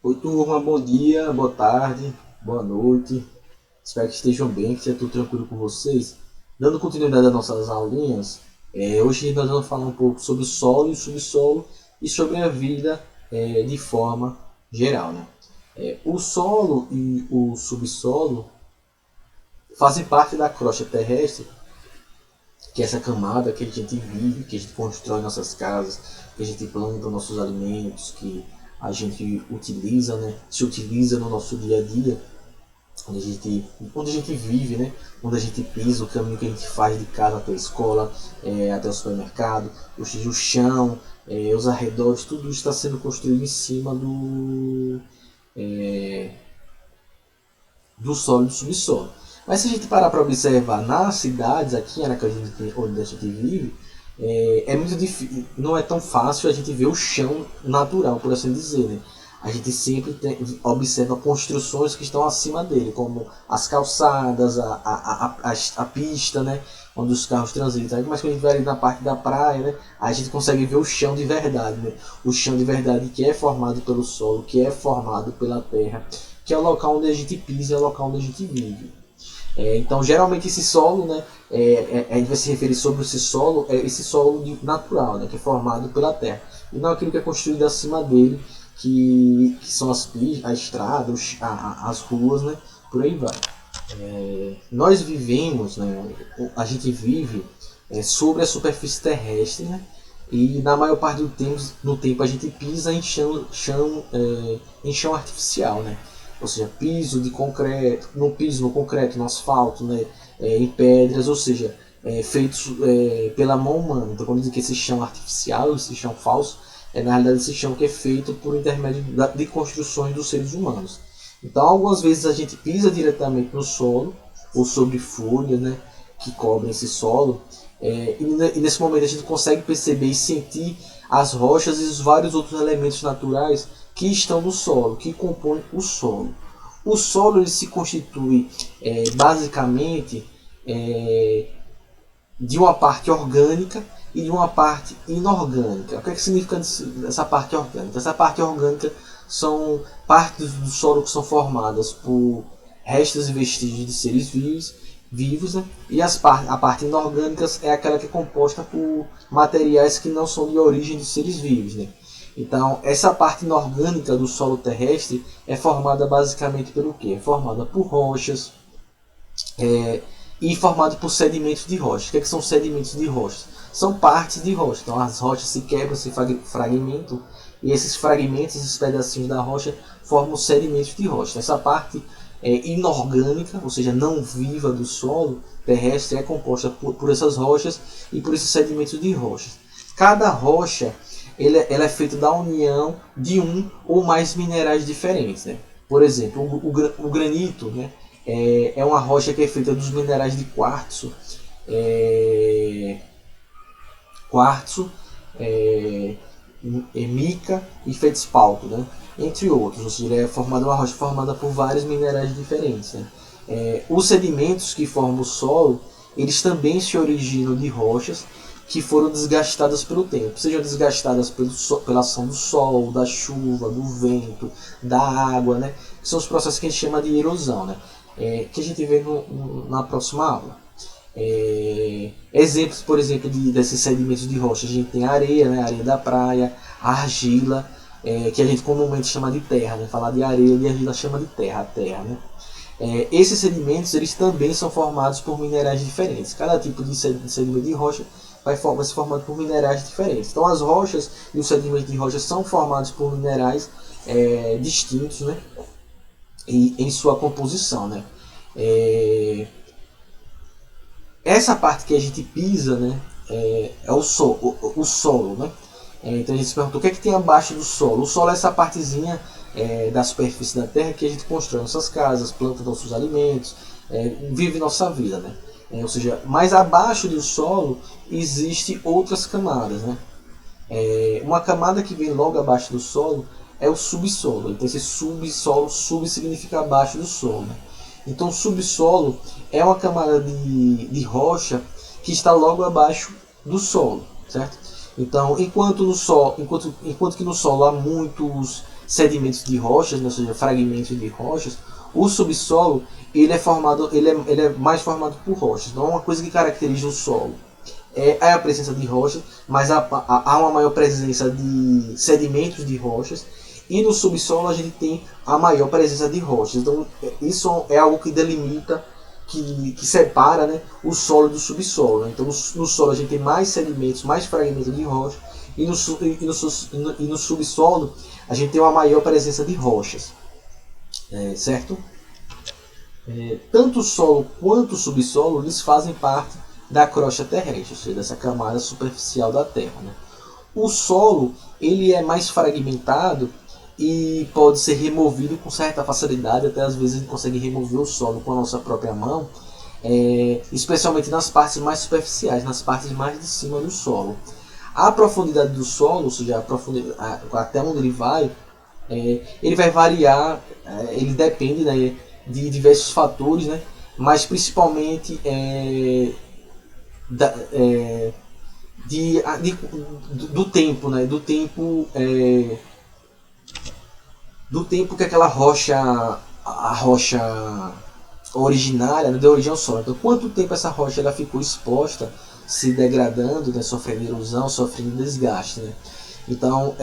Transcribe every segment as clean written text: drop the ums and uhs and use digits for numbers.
Oi, turma, bom dia, boa tarde, boa noite. Espero que estejam bem, que esteja tudo tranquilo com vocês. Dando continuidade às nossas aulinhas, hoje nós vamos falar um pouco sobre o solo e o subsolo e sobre a vida de forma geral. Né? O solo e o subsolo fazem parte da crosta terrestre, que é essa camada que a gente vive, que a gente constrói nossas casas, que a gente planta nossos alimentos, que a gente utiliza, né? Se utiliza no nosso dia a dia, onde a gente vive, né? Onde a gente pisa, o caminho que a gente faz de casa até a escola, até o supermercado, ou seja, o chão, os arredores, tudo isso está sendo construído em cima do solo e do subsolo. Mas se a gente parar para observar nas cidades aqui, né, onde a gente vive, é muito difícil, não é tão fácil a gente ver o chão natural, por assim dizer. Né? A gente sempre observa construções que estão acima dele, como as calçadas, a pista, né, onde os carros transitam. Mas quando a gente vai ali na parte da praia, né, a gente consegue ver o chão de verdade. Né? O chão de verdade que é formado pelo solo, que é formado pela terra, que é o local onde a gente pisa, é o local onde a gente vive. Então, geralmente esse solo, né, a gente vai se referir sobre esse solo, esse solo natural, né, que é formado pela terra, e não aquilo que é construído acima dele, que são as pistas, a estrada, as ruas, né, por aí vai. Nós vivemos, né, a gente vive sobre a superfície terrestre, né, e na maior parte do tempo a gente pisa em chão artificial, né? Ou seja, piso de concreto, no piso, no concreto, no asfalto, né? Em pedras, ou seja, feitos pela mão humana. Então, quando diz que esse chão artificial, esse chão falso, é na realidade esse chão que é feito por intermédio de construções dos seres humanos. Então, algumas vezes a gente pisa diretamente no solo ou sobre folhas, né? Que cobrem esse solo. E nesse momento a gente consegue perceber e sentir as rochas e os vários outros elementos naturais que estão no solo, que compõem o solo. O solo ele se constitui basicamente de uma parte orgânica e de uma parte inorgânica. O que significa essa parte orgânica? Essa parte orgânica são partes do solo que são formadas por restos e vestígios de seres vivos, né? E a parte inorgânica é aquela que é composta por materiais que não são de origem de seres vivos. Né? Então, essa parte inorgânica do solo terrestre é formada basicamente pelo quê? É formada por rochas e formada por sedimentos de rochas. O que são sedimentos de rochas? São partes de rocha. Então, as rochas se quebram, se fragmentam, e esses fragmentos, esses pedacinhos da rocha, formam sedimentos de rocha. Essa parte inorgânica, ou seja, não viva do solo terrestre, é composta por essas rochas e por esses sedimentos de rochas. Cada rocha ela é feita da união de um ou mais minerais diferentes. Né? Por exemplo, o granito, né, é uma rocha que é feita dos minerais de quartzo, mica e feldspalto, né? Entre outros. Ou seja, é uma rocha formada por vários minerais diferentes. Né? Os sedimentos que formam o solo, eles também se originam de rochas que foram desgastadas pelo tempo, sejam desgastadas pela ação do sol, da chuva, do vento, da água, né? Que são os processos que a gente chama de erosão, né? Que a gente vê na próxima aula. Exemplos, por exemplo, desses sedimentos de rocha, a gente tem a areia, né? A areia da praia, a argila, que a gente comumente chama de terra, né? Falar de areia e argila chama de terra, a terra, né? Esses sedimentos eles também são formados por minerais diferentes. Cada tipo de sedimento de rocha vai se formando por minerais diferentes. Então as rochas e os sedimentos de rocha são formados por minerais distintos, né? E em sua composição, né? Essa parte que a gente pisa, né? É o solo, né? Então a gente se perguntou o que é que tem abaixo do solo. O solo é essa partezinha da superfície da terra que a gente constrói nossas casas, planta nossos alimentos, vive nossa vida, né? Ou seja, mais abaixo do solo existe outras camadas, né? Uma camada que vem logo abaixo do solo é o subsolo. Então esse subsolo, sub significa abaixo do solo. Né? Então o subsolo é uma camada de rocha que está logo abaixo do solo, certo? Então enquanto que no solo há muitos sedimentos de rochas, né, ou seja, fragmentos de rochas, o subsolo ele é mais formado por rochas. Então, uma coisa que caracteriza o solo é a presença de rochas, mas há uma maior presença de sedimentos de rochas, e no subsolo a gente tem a maior presença de rochas. Então, isso é algo que delimita, que separa, né, o solo do subsolo. Né? Então, no solo a gente tem mais sedimentos, mais fragmentos de rocha, e no subsolo a gente tem uma maior presença de rochas. Certo? Tanto o solo quanto o subsolo eles fazem parte da crosta terrestre, ou seja, dessa camada superficial da Terra. Né? O solo ele é mais fragmentado e pode ser removido com certa facilidade, até às vezes a gente consegue remover o solo com a nossa própria mão, especialmente nas partes mais superficiais, nas partes mais de cima do solo. A profundidade do solo, ou seja, até onde ele vai variar, ele depende, né, de diversos fatores, né, mas principalmente do tempo, né, do tempo que aquela a rocha originária, né, deu origem ao solo. Então, quanto tempo essa rocha ela ficou exposta, se degradando, né, sofrendo erosão, sofrendo desgaste. Né? Então,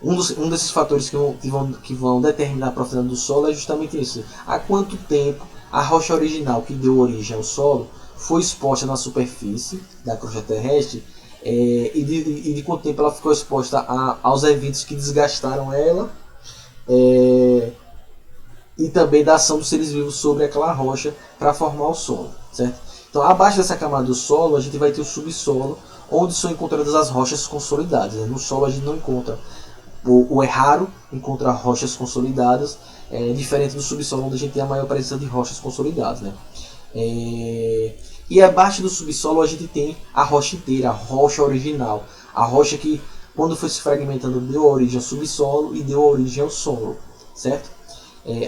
um desses fatores que vão determinar a profundidade do solo é justamente isso. Há quanto tempo a rocha original que deu origem ao solo foi exposta na superfície da crosta terrestre, e de quanto tempo ela ficou exposta aos eventos que desgastaram ela, e também da ação dos seres vivos sobre aquela rocha para formar o solo, certo? Então, abaixo dessa camada do solo, a gente vai ter o subsolo, onde são encontradas as rochas consolidadas. Né? No solo a gente não encontra, ou é raro encontrar rochas consolidadas, diferente do subsolo, onde a gente tem a maior presença de rochas consolidadas. Né? E abaixo do subsolo a gente tem a rocha inteira, a rocha original, a rocha que, quando foi se fragmentando, deu origem ao subsolo e deu origem ao solo, certo?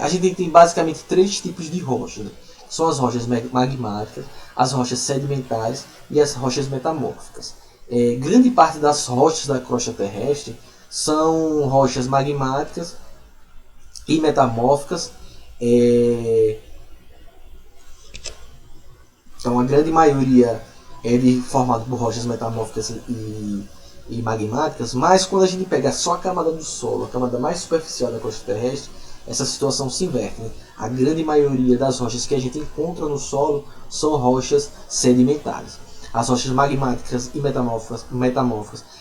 A gente tem basicamente três tipos de rochas. Né? São as rochas magmáticas, as rochas sedimentares e as rochas metamórficas. Grande parte das rochas da crosta terrestre são rochas magmáticas e metamórficas. Então, a grande maioria é formada por rochas metamórficas e magmáticas, mas quando a gente pega só a camada do solo, a camada mais superficial da crosta terrestre, essa situação se inverte. Né? A grande maioria das rochas que a gente encontra no solo são rochas sedimentares. As rochas magmáticas e metamórficas,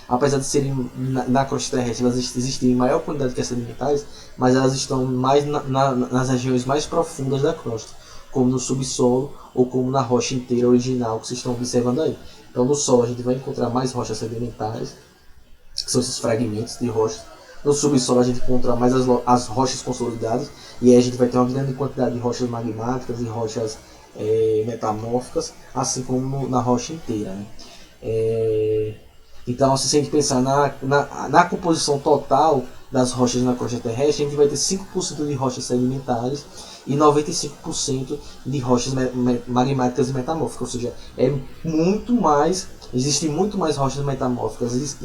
apesar de serem na crosta terrestre, elas existem em maior quantidade que as sedimentares, mas elas estão mais nas regiões mais profundas da crosta, como no subsolo ou como na rocha inteira original que vocês estão observando aí. Então, no solo a gente vai encontrar mais rochas sedimentares, que são esses fragmentos de rochas. No subsolo a gente encontra mais as rochas consolidadas, e aí a gente vai ter uma grande quantidade de rochas magmáticas e rochas metamórficas, assim como na rocha inteira. Né? Então, se a gente pensar na composição total das rochas na crosta terrestre, a gente vai ter 5% de rochas sedimentares e 95% de rochas magmáticas e metamórficas, ou seja, existem muito mais rochas metamórficas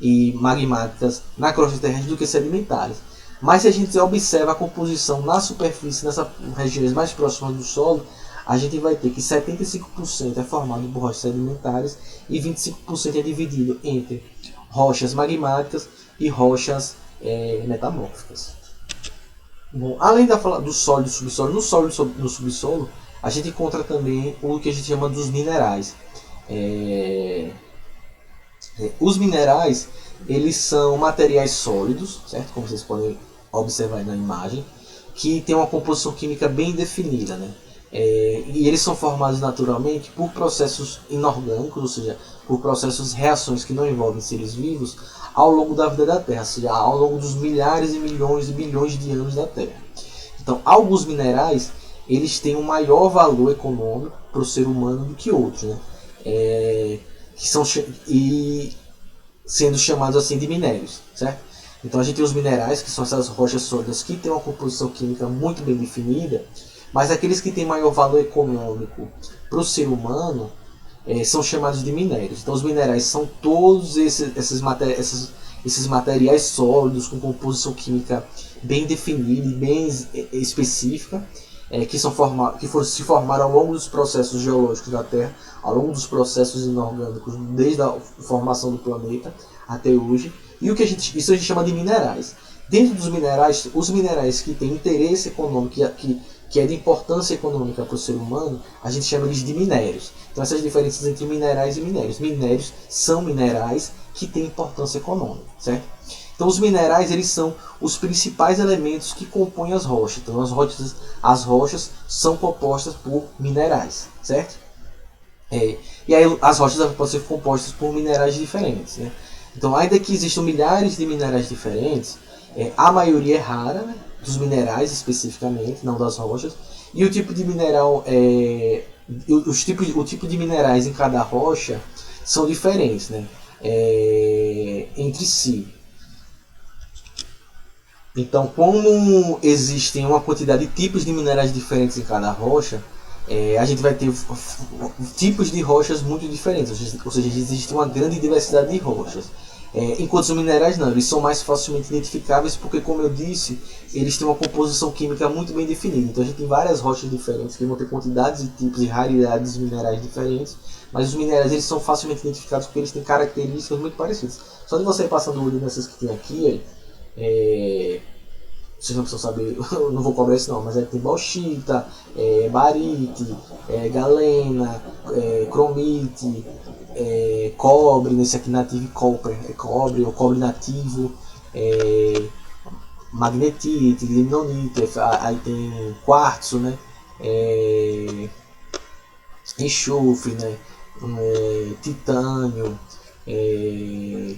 e magmáticas na crosta terrestre do que sedimentares. Mas se a gente observa a composição na superfície, nessas regiões mais próximas do solo, a gente vai ter que 75% é formado por rochas sedimentares e 25% é dividido entre rochas magmáticas e rochas metamórficas. Bom, além do solo e do subsolo, no solo e no subsolo, a gente encontra também o que a gente chama dos minerais. Os minerais, eles são materiais sólidos, certo? Como vocês podem observar aí na imagem, que tem uma composição química bem definida, né? E eles são formados naturalmente por processos inorgânicos, ou seja, por reações que não envolvem seres vivos ao longo da vida da Terra, ou seja, ao longo dos milhares e milhões e bilhões de anos da Terra. Então, alguns minerais eles têm um maior valor econômico para o ser humano do que outros, né? Sendo chamados assim de minérios, certo? Então a gente tem os minerais, que são essas rochas sólidas que têm uma composição química muito bem definida, mas aqueles que têm maior valor econômico para o ser humano são chamados de minérios. Então os minerais são todos esses materiais sólidos com composição química bem definida e bem específica, que se formaram ao longo dos processos geológicos da Terra, ao longo dos processos inorgânicos, desde a formação do planeta até hoje. E isso a gente chama de minerais. Dentro dos minerais, os minerais que têm interesse econômico, que é de importância econômica para o ser humano, a gente chama eles de minérios. Então essas diferenças entre minerais e minérios. Minérios são minerais que têm importância econômica, certo? Então os minerais, eles são os principais elementos que compõem as rochas. Então as rochas são compostas por minerais, certo? E aí as rochas podem ser compostas por minerais diferentes, né? Então, ainda que existam milhares de minerais diferentes, a maioria é rara, né? Dos minerais especificamente, não das rochas. E o tipo de mineral, o tipo de minerais em cada rocha são diferentes, né? Entre si. Então, como existem uma quantidade de tipos de minerais diferentes em cada rocha, a gente vai ter tipos de rochas muito diferentes, ou seja, existe uma grande diversidade de rochas. Enquanto os minerais não, eles são mais facilmente identificáveis porque, como eu disse, eles têm uma composição química muito bem definida. Então a gente tem várias rochas diferentes que vão ter quantidades de tipos e raridades de minerais diferentes, mas os minerais eles são facilmente identificados porque eles têm características muito parecidas. Só de você ir passando o olho nessas que tem aqui, vocês não precisam saber, eu não vou cobrar isso não, mas tem bauxita, barite, galena, cromite, cobre, nesse aqui nativo copper, cobre ou cobre nativo, magnetite, limonite, aí tem quartzo, né, enxofre, né, titânio,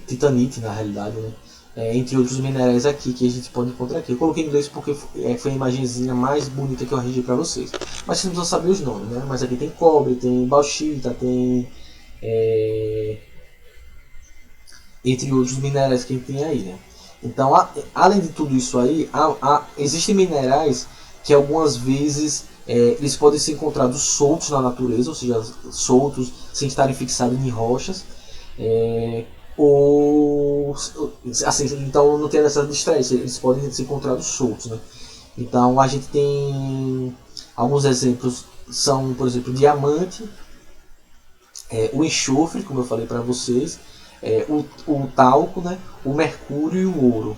titanite na realidade, né. Entre outros minerais aqui que a gente pode encontrar aqui. Eu coloquei em inglês porque foi a imagenzinha mais bonita que eu arranjei para vocês. Mas vocês não precisam saber os nomes, né? Mas aqui tem cobre, tem bauxita, tem entre outros minerais que a gente tem aí, né? Então, além de tudo isso aí, existem minerais que algumas vezes eles podem ser encontrados soltos na natureza, ou seja, soltos sem estarem fixados em rochas. Ou assim, então não tem essa distração, eles podem ser encontrados soltos, né? Então a gente tem alguns exemplos, são, por exemplo, o diamante, o enxofre, como eu falei para vocês, o talco, né? O mercúrio e o ouro.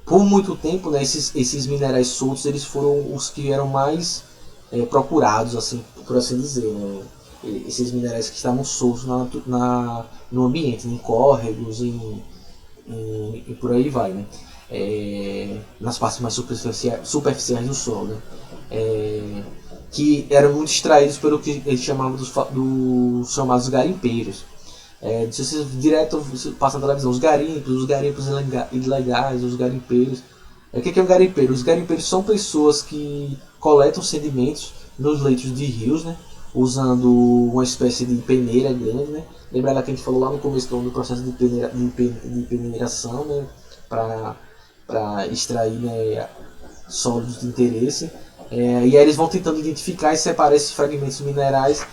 Por muito tempo, né, esses minerais soltos eles foram os que eram mais procurados, assim, por assim dizer, né? Esses minerais que estavam soltos no ambiente, em córregos, e por aí vai, né? Nas partes mais superficiais do solo, né? Que eram muito extraídos pelo que eles chamavam dos chamados garimpeiros. Não sei se direto passa na televisão, os garimpos ilegais, os garimpeiros. O que é um garimpeiro? Os garimpeiros são pessoas que coletam sedimentos nos leitos de rios, né? Usando uma espécie de peneira grande, né? Lembra lá que a gente falou lá no começo do processo de peneiração, né? Para extrair, né, sólidos de interesse. E aí eles vão tentando identificar e separar esses fragmentos minerais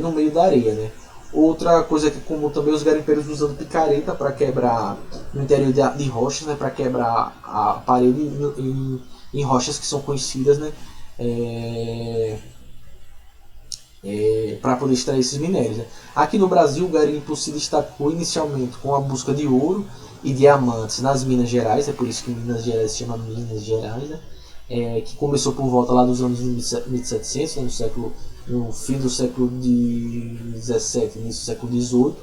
no meio da areia, né? Outra coisa que é comum também, os garimpeiros usando picareta para quebrar no interior de rochas, né? Para quebrar a parede em rochas que são conhecidas, né? Para poder extrair esses minérios, né? Aqui no Brasil, o garimpo se destacou inicialmente com a busca de ouro e diamantes nas Minas Gerais, é por isso que Minas Gerais se chama Minas Gerais, né? Que começou por volta lá dos anos 1700, né? No fim do século XVII, início do século XVIII.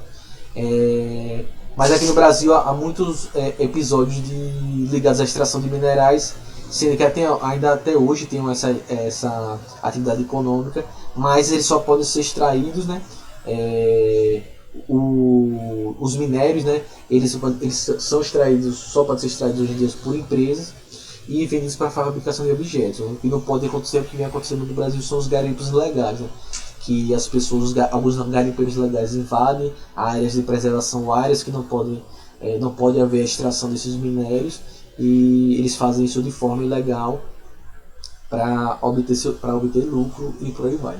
Mas aqui no Brasil há muitos episódios ligados à extração de minerais, sendo que ainda até hoje tem essa atividade econômica, mas eles só podem ser extraídos, né? Os minérios, né? Eles são extraídos, só podem ser extraídos hoje em dia por empresas e vendidos para a fabricação de objetos. O que não pode acontecer, o que vem acontecendo no Brasil são os garimpos ilegais, né? Que as pessoas, alguns garimpeiros legais invadem áreas de preservação, áreas que não pode haver a extração desses minérios, e eles fazem isso de forma ilegal para obter lucro e por aí vai.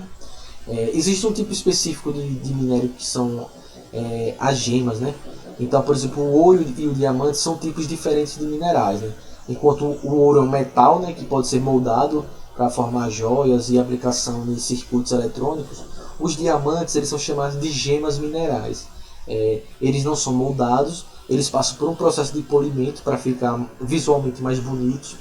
Existe um tipo específico de minério que são as gemas, né? Então, por exemplo, o ouro e o diamante são tipos diferentes de minerais, né? Enquanto o ouro é um metal, né, que pode ser moldado para formar joias e aplicação em circuitos eletrônicos, os diamantes eles são chamados de gemas minerais. Eles não são moldados, eles passam por um processo de polimento para ficar visualmente mais bonitos.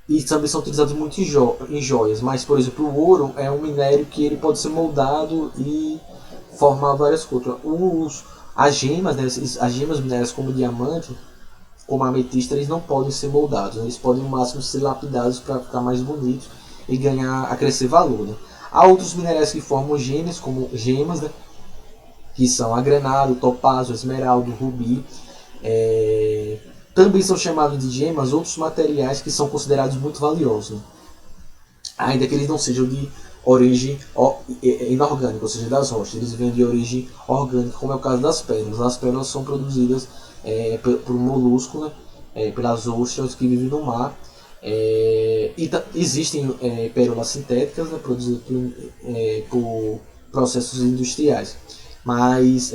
E também são utilizados muito em joias. Mas, por exemplo, o ouro é um minério que ele pode ser moldado e formar várias coisas. As gemas, né, as gemas minerais como o diamante, como a ametista, eles não podem ser moldados. Né? Eles podem, no máximo, ser lapidados para ficar mais bonitos e crescer valor. Né? Há outros minerais que formam gemas, né? Que são a granado, topázio, esmeralda, rubi. Também são chamados de gemas outros materiais que são considerados muito valiosos, né? Ainda que eles não sejam de origem inorgânica, ou seja, das rochas. Eles vêm de origem orgânica, como é o caso das pérolas. As pérolas são produzidas por um molusco, né? Pelas ostras que vivem no mar. Existem pérolas sintéticas, né? Produzidas por processos industriais. Mas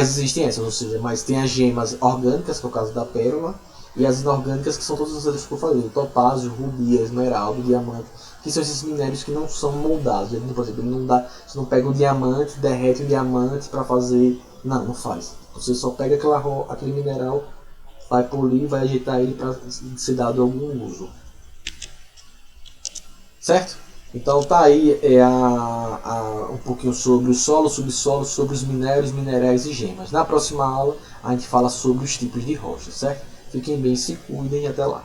existem essas, ou seja, mas tem as gemas orgânicas, que é o caso da pérola, e as inorgânicas, que são todas as que eu falei: o topázio, o rubi, a esmeralda, o diamante, que são esses minérios que não são moldados. Por exemplo, você não pega o diamante, derrete o diamante para fazer. Não faz. Você só pega aquele mineral, vai polir, vai ajeitar ele para ser dado algum uso. Certo? Então tá aí um pouquinho sobre o solo, subsolo, sobre os minérios, minerais e gemas. Na próxima aula a gente fala sobre os tipos de rochas, certo? Fiquem bem, se cuidem e até lá.